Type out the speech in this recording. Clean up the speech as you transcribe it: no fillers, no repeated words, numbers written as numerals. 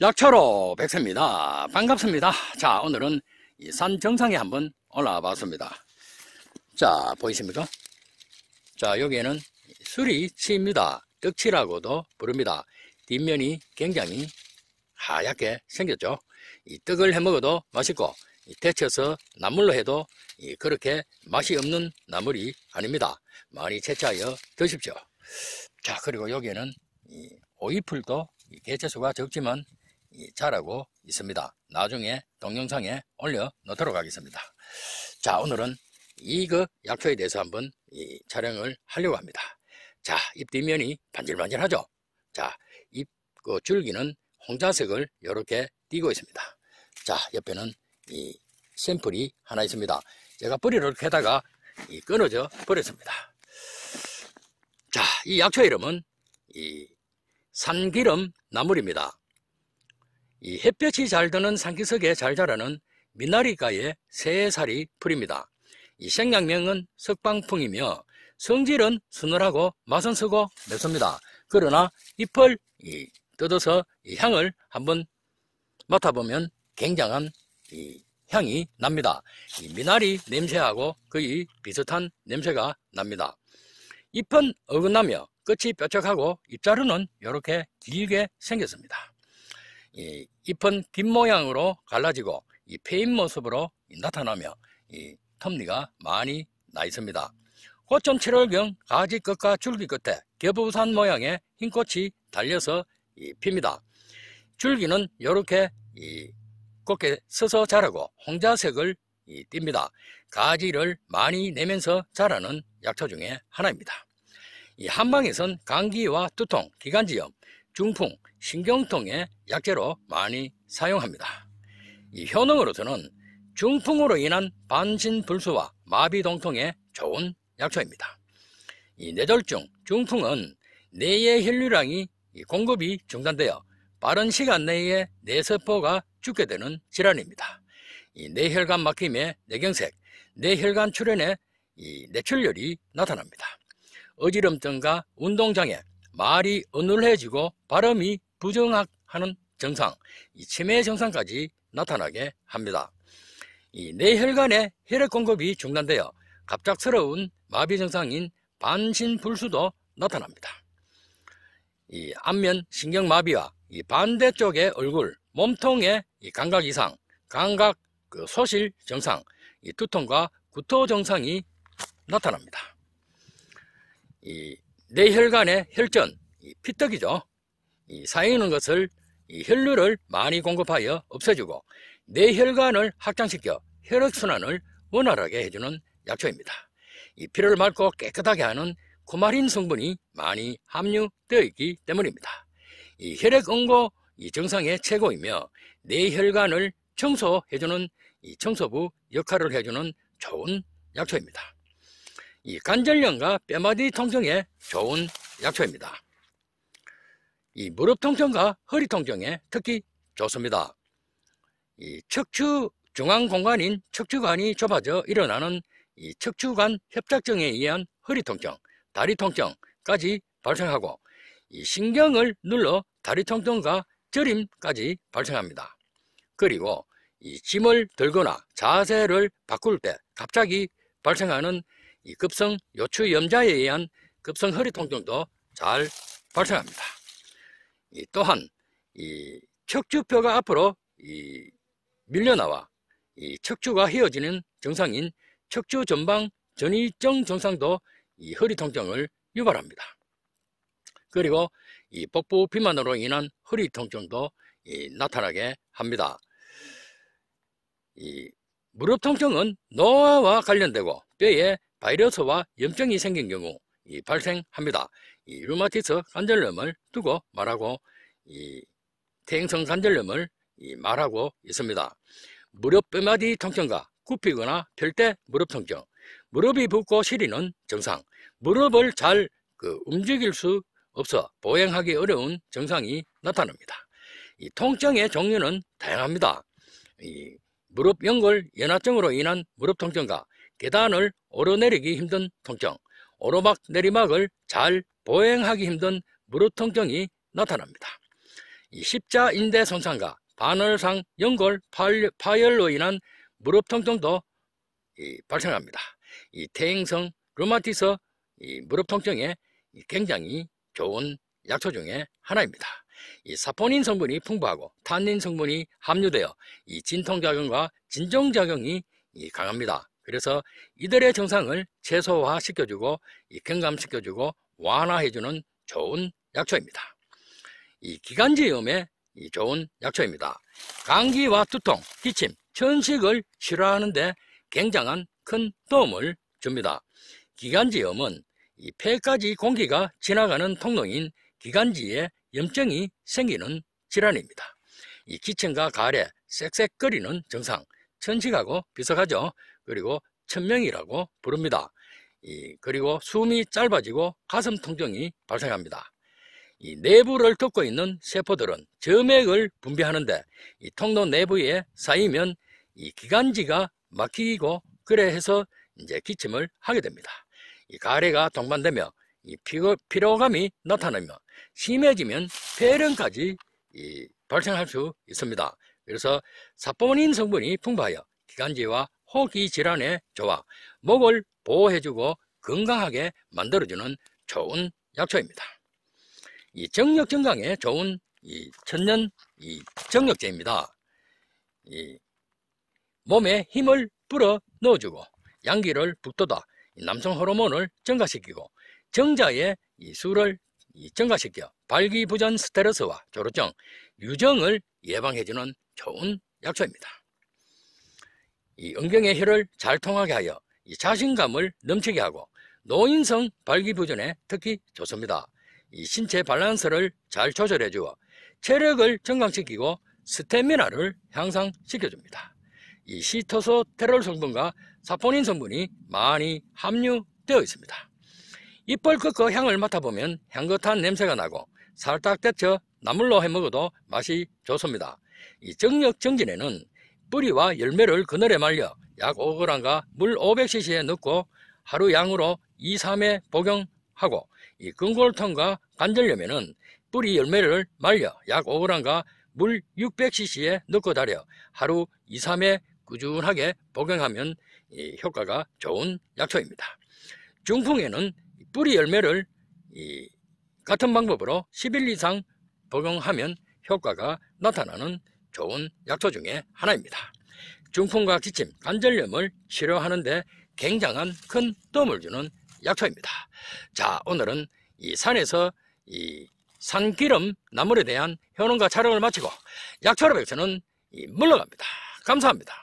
약초로 백세입니다. 반갑습니다. 자, 오늘은 이 산 정상에 한번 올라와 봤습니다. 자, 보이십니까? 자, 여기에는 수리치입니다. 떡치라고도 부릅니다. 뒷면이 굉장히 하얗게 생겼죠. 이 떡을 해 먹어도 맛있고, 데쳐서 나물로 해도 그렇게 맛이 없는 나물이 아닙니다. 많이 채취하여 드십시오. 자, 그리고 여기에는 오이풀도 개체수가 적지만 자라고 있습니다. 나중에 동영상에 올려 놓도록 하겠습니다. 자, 오늘은 이거 약초에 대해서 한번 촬영을 하려고 합니다. 자, 잎 뒷면이 반질반질하죠. 자, 잎 줄기는 홍자색을 이렇게 띠고 있습니다. 자, 옆에는 이 샘플이 하나 있습니다. 제가 뿌리를 캐다가 끊어져 버렸습니다. 자, 이 약초 이름은 산기름 나물입니다. 이 햇볕이 잘 드는 산기슭에 잘 자라는 미나리가의 새살이 풀입니다. 이 생양명은 석방풍이며 성질은 서늘하고 맛은 쓰고 맵습니다. 그러나 잎을 뜯어서 향을 한번 맡아보면 굉장한 향이 납니다. 미나리 냄새하고 거의 비슷한 냄새가 납니다. 잎은 어긋나며 끝이 뾰족하고 잎자루는 이렇게 길게 생겼습니다. 잎은 뒷 모양으로 갈라지고 패인 모습으로 나타나며 톱니가 많이 나 있습니다. 꽃은 7월경 가지 끝과 줄기 끝에 겨부산 모양의 흰 꽃이 달려서 핍니다. 줄기는 이렇게 곱게 서서 자라고 홍자색을 띱니다. 가지를 많이 내면서 자라는 약초 중에 하나입니다. 한방에선 감기와 두통, 기관지염, 중풍, 신경통의 약재로 많이 사용합니다. 효능으로서는 중풍으로 인한 반신불수와 마비동통에 좋은 약초입니다. 뇌졸중, 중풍은 뇌의 혈류량이 공급이 중단되어 빠른 시간 내에 뇌세포가 죽게 되는 질환입니다. 뇌혈관 막힘에 뇌경색, 뇌혈관 출현에 뇌출혈이 나타납니다. 어지럼증과 운동장애, 말이 어눌해지고 발음이 부정하는 증상, 치매 증상까지 나타나게 합니다. 뇌혈관의 혈액 공급이 중단되어 갑작스러운 마비 증상인 반신불수도 나타납니다. 안면 신경마비와 반대쪽의 얼굴, 몸통의 감각 이상, 감각 소실 증상, 두통과 구토 증상이 나타납니다. 뇌혈관의 혈전, 피떡이죠. 쌓이는 것을 혈류를 많이 공급하여 없애주고 뇌혈관을 확장시켜 혈액순환을 원활하게 해주는 약초입니다. 피를 맑고 깨끗하게 하는 쿠마린 성분이 많이 함유되어 있기 때문입니다. 혈액 응고 증상의 최고이며 뇌혈관을 청소해주는 청소부 역할을 해주는 좋은 약초입니다. 관절염과 뼈마디 통증에 좋은 약초입니다. 무릎 통증과 허리 통증에 특히 좋습니다. 척추 중앙 공간인 척추관이 좁아져 일어나는 척추관 협착증에 의한 허리 통증, 다리 통증까지 발생하고 신경을 눌러 다리 통증과 저림까지 발생합니다. 그리고 짐을 들거나 자세를 바꿀 때 갑자기 발생하는 급성 요추염자에 의한 급성 허리 통증도 잘 발생합니다. 또한 척추뼈가 앞으로 밀려나와 척추가 휘어지는 증상인 척추 전방 전이증 증상도 허리 통증을 유발합니다. 그리고 복부 비만으로 인한 허리 통증도 나타나게 합니다. 무릎 통증은 노화와 관련되고 뼈에 바이러스와 염증이 생긴 경우 발생합니다. 류마티스 관절염을 두고 말하고 퇴행성 관절염을 말하고 있습니다. 무릎 뼈마디 통증과 굽히거나 펼 때 무릎 통증, 무릎이 붓고 시리는 증상, 무릎을 잘 움직일 수 없어 보행하기 어려운 증상이 나타납니다. 통증의 종류는 다양합니다. 무릎 연골 연화증으로 인한 무릎 통증과 계단을 오르내리기 힘든 통증, 오르막 내리막을 잘 보행하기 힘든 무릎 통증이 나타납니다. 이 십자인대 손상과 반월상 연골 파열로 인한 무릎 통증도 발생합니다. 이 퇴행성 류마티스 무릎 통증에 굉장히 좋은 약초 중에 하나입니다. 이 사포닌 성분이 풍부하고 탄닌 성분이 함유되어 이 진통작용과 진정작용이 강합니다. 그래서 이들의 증상을 최소화시켜주고 경감시켜주고 완화해주는 좋은 약초입니다. 이 기관지염에 좋은 약초입니다. 감기와 두통, 기침, 천식을 치료하는데 굉장한 큰 도움을 줍니다. 기관지염은 이 폐까지 공기가 지나가는 통로인 기관지에 염증이 생기는 질환입니다. 이 기침과 가래, 쌕쌕거리는 증상, 천식하고 비슷하죠. 그리고 천명이라고 부릅니다. 그리고 숨이 짧아지고 가슴 통증이 발생합니다. 이 내부를 덮고 있는 세포들은 점액을 분비하는데 이 통로 내부에 쌓이면 이 기관지가 막히고 그래 해서 이제 기침을 하게 됩니다. 이 가래가 동반되며 이 피로감이 나타나며 심해지면 폐렴까지 발생할 수 있습니다. 그래서 사포닌 성분이 풍부하여 기관지와 호흡기 질환에 좋아 목을 보호해주고 건강하게 만들어주는 좋은 약초입니다. 이 정력 증강에 좋은 천연 정력제입니다. 몸에 힘을 불어 넣어주고 양기를 북돋아 남성 호르몬을 증가시키고 정자의 수를 증가시켜 발기부전 스트레스와 조루증, 유정을 예방해주는 좋은 약초입니다. 음경의 혈을 잘 통하게 하여 자신감을 넘치게 하고 노인성 발기부전에 특히 좋습니다. 신체 밸런스를 잘 조절해 주어 체력을 증강시키고 스태미나를 향상시켜줍니다. 시토소테롤 성분과 사포닌 성분이 많이 함유되어 있습니다. 이빨 꺾어 향을 맡아보면 향긋한 냄새가 나고 살짝 데쳐 나물로 해먹어도 맛이 좋습니다. 정력 정진에는 뿌리와 열매를 그늘에 말려 약 5g과 물 500cc에 넣고 하루 양으로 2, 3회 복용하고 근골통과 관절염에는 뿌리 열매를 말려 약 5g과 물 600cc에 넣고 달여 하루 2, 3회 꾸준하게 복용하면 효과가 좋은 약초입니다. 중풍에는 뿌리 열매를 같은 방법으로 10일 이상 복용하면 효과가 나타나는 좋은 약초 중에 하나입니다. 중풍과 기침, 관절염을 치료하는데 굉장한 큰 도움을 주는 약초입니다. 자, 오늘은 산에서 산기름 나물에 대한 효능과 촬영을 마치고 약초로 백서는 물러갑니다. 감사합니다.